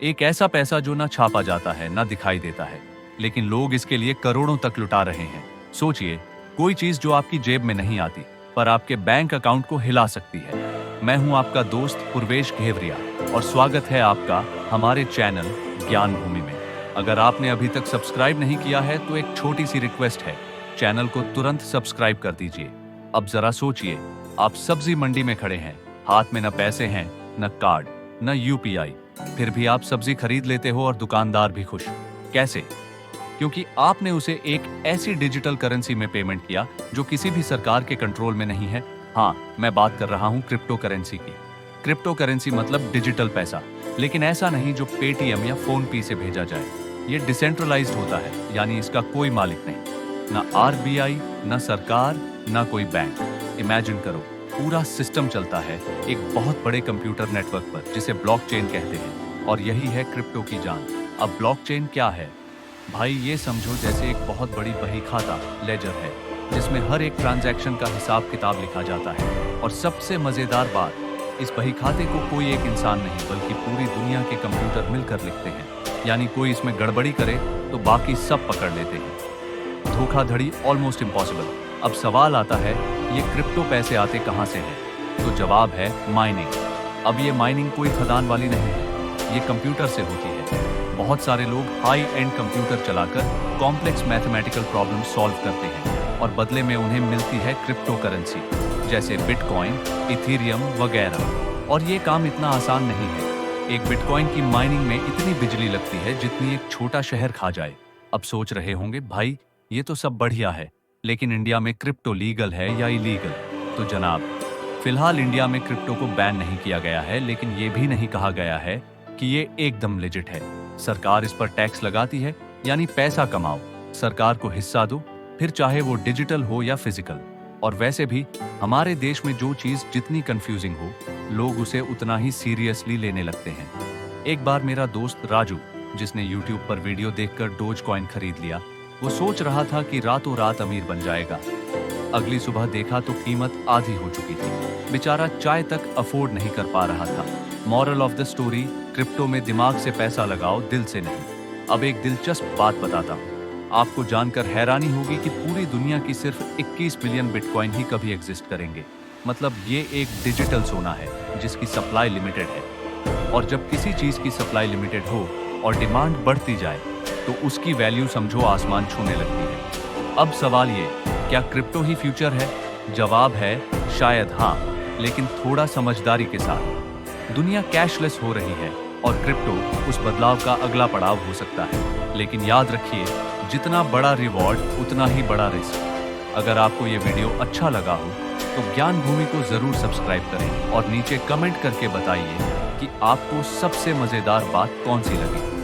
एक ऐसा पैसा जो ना छापा जाता है ना दिखाई देता है, लेकिन लोग इसके लिए करोड़ों तक लुटा रहे हैं। सोचिए, कोई चीज जो आपकी जेब में नहीं आती पर आपके बैंक अकाउंट को हिला सकती है। मैं हूं आपका दोस्त पूर्वेश घेवरिया और स्वागत है आपका हमारे चैनल ज्ञान भूमि में। अगर आपने अभी तक सब्सक्राइब नहीं किया है तो एक छोटी सी रिक्वेस्ट है, चैनल को तुरंत सब्सक्राइब कर दीजिए। अब जरा सोचिए, आप सब्जी मंडी में खड़े हैं, हाथ में न पैसे हैं, न कार्ड, न यूपीआई, फिर भी आप सब्जी खरीद लेते हो और दुकानदार भी खुश। कैसे? क्योंकि आपने उसे एक ऐसी डिजिटल करेंसी में पेमेंट किया जो किसी भी सरकार के कंट्रोल में नहीं है। हाँ, मैं बात कर रहा हूँ क्रिप्टो करेंसी की। क्रिप्टो करेंसी मतलब डिजिटल पैसा, लेकिन ऐसा नहीं जो पेटीएम या फोन पे से भेजा जाए। ये डिसेंट्रलाइज्ड होता है, यानी इसका कोई मालिक नहीं, ना आरबीआई, ना सरकार, ना कोई बैंक। इमेजिन करो, पूरा सिस्टम चलता है एक बहुत बड़े कंप्यूटर नेटवर्क पर जिसे ब्लॉकचेन कहते हैं, और यही है क्रिप्टो की जान। अब ब्लॉकचेन क्या है? भाई ये समझो जैसे एक बहुत बड़ी बही खाता लेजर है जिसमें हर एक ट्रांजैक्शन का हिसाब किताब लिखा जाता है। और सबसे मजेदार बात, इस बही खाते को कोई एक इंसान नहीं बल्कि पूरी दुनिया के कंप्यूटर मिलकर लिखते हैं। यानी कोई इसमें गड़बड़ी करे तो बाकी सब पकड़ लेते हैं। धोखाधड़ी ऑलमोस्ट इम्पॉसिबल। अब सवाल आता है, ये क्रिप्टो पैसे आते कहां से हैं? तो जवाब है माइनिंग। अब ये माइनिंग कोई खदान वाली नहीं है, ये कंप्यूटर से होती है। बहुत सारे लोग हाई एंड कंप्यूटर चलाकर कॉम्प्लेक्स मैथमेटिकल प्रॉब्लम सॉल्व करते हैं और बदले में उन्हें मिलती है क्रिप्टो करेंसी जैसे बिटकॉइन, इथेरियम वगैरह। और ये काम इतना आसान नहीं है। एक बिटकॉइन की माइनिंग में इतनी बिजली लगती है जितनी एक छोटा शहर खा जाए। अब सोच रहे होंगे, भाई ये तो सब बढ़िया है, लेकिन इंडिया में क्रिप्टो लीगल है या इलीगल? तो जनाब, फिलहाल इंडिया में क्रिप्टो को बैन नहीं किया गया है, लेकिन ये भी नहीं कहा गया है कि ये एकदम लेजिट है। सरकार इस पर टैक्स लगाती है, यानी पैसा कमाओ, सरकार को हिस्सा दो, फिर चाहे वो डिजिटल हो या फिजिकल। और वैसे भी हमारे देश में जो चीज जितनी कंफ्यूजिंग हो, लोग उसे उतना ही सीरियसली लेने लगते हैं। एक बार मेरा दोस्त राजू, जिसने यूट्यूब पर वीडियो देखकर डोज कॉइन खरीद लिया, वो सोच रहा था कि रातों रात अमीर बन जाएगा। अगली सुबह देखा तो कीमत आधी हो चुकी थी। बेचारा चाय तक अफोर्ड नहीं कर पा रहा था। Moral of the story, crypto में दिमाग से पैसा लगाओ, दिल से नहीं। अब एक दिलचस्प बात बताता हूँ, आपको जानकर हैरानी होगी कि पूरी दुनिया की सिर्फ 21 मिलियन बिटकॉइन ही कभी एग्जिस्ट करेंगे। मतलब ये एक डिजिटल सोना है जिसकी सप्लाई लिमिटेड है। और जब किसी चीज की सप्लाई लिमिटेड हो और डिमांड बढ़ती जाए तो उसकी वैल्यू समझो आसमान छूने लगती है। अब सवाल ये, क्या क्रिप्टो ही फ्यूचर है? जवाब है शायद हाँ, लेकिन थोड़ा समझदारी के साथ। दुनिया कैशलेस हो रही है और क्रिप्टो उस बदलाव का अगला पड़ाव हो सकता है। लेकिन याद रखिए, जितना बड़ा रिवॉर्ड उतना ही बड़ा रिस्क। अगर आपको ये वीडियो अच्छा लगा हो तो ज्ञान भूमि को जरूर सब्सक्राइब करें और नीचे कमेंट करके बताइए कि आपको सबसे मजेदार बात कौन सी लगी।